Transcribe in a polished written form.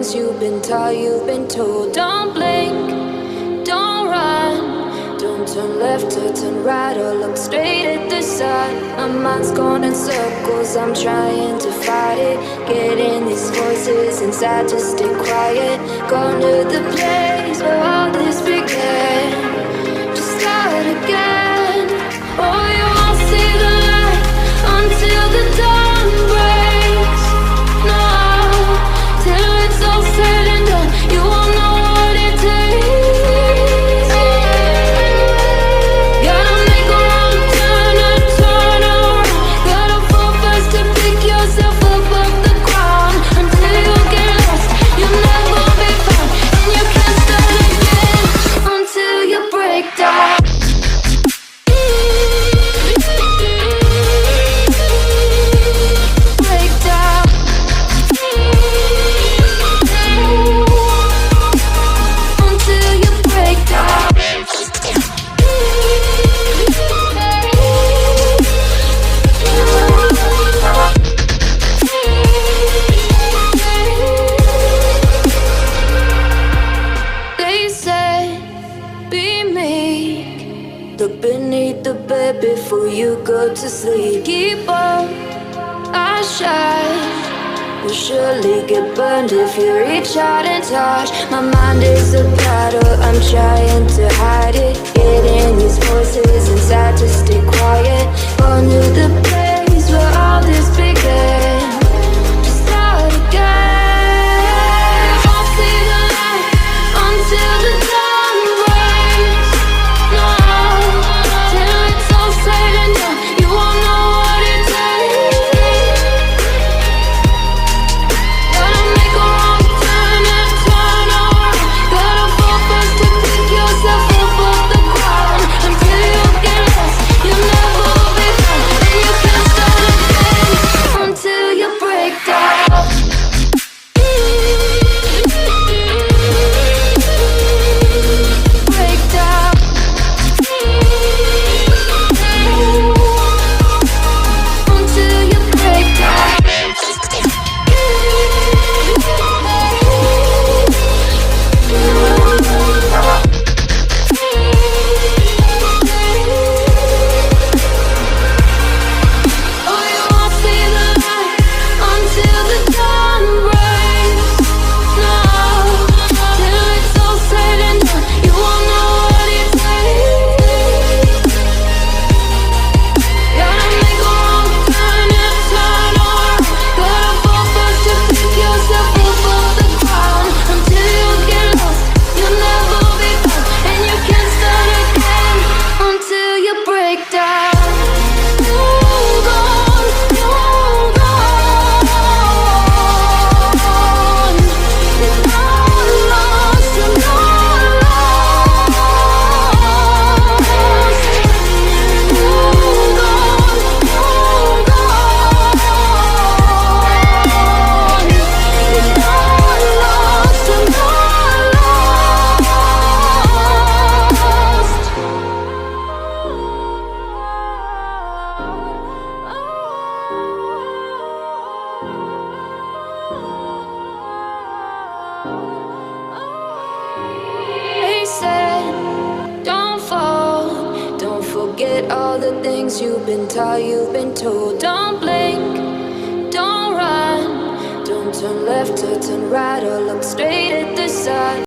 things you've been taught, you've been told. Don't blink, don't run, don't turn left or turn right or look straight at the sun. My mind's going in circles, I'm trying to fight it. Getting these voices inside to stay quiet. Going to the place where all this began. Just start again. Oh, you won't see the light until the dawn breaks. No, till it's all said and done, you won't know what it takes. Gotta make a wrong turn and turn around. Gotta fall fast to pick yourself up off the ground. Until you get lost, you'll never be found. And you can't start again until you break down. Look beneath the bed before you go to sleep. Keep on, I shine. You'll surely get burned if you reach out and touch. My mind is a battle, I'm trying to hide it. Getting these voices inside to stay quiet. Going to the place where all this began. Just start again. I'll see the light until the dawn breaks. No, till it's all said and done, you won't know what it takes. Gotta make a wrong turn and turn around. Gotta fall fast to pick yourself up off the ground. Until you get lost, you'll never be found. And you can't start again until you break down. Break down. Until you break down. Oh, you won't see the light until the dawn breaks. No, till it's all said and done, you won't know what it takes. Gotta make a wrong turn and turn around. Gotta fall fast to pick yourself up off the ground. Until you get lost, you'll never be found. And you can't start again until you break down. Hold on, hold on. You're not lost, you're not lost. Hold on, hold on. You're not lost, you're not They said, don't fall, don't forget all the things you've been taught, you've been told. Don't blink, don't run, don't turn left or turn right or look straight at the sun.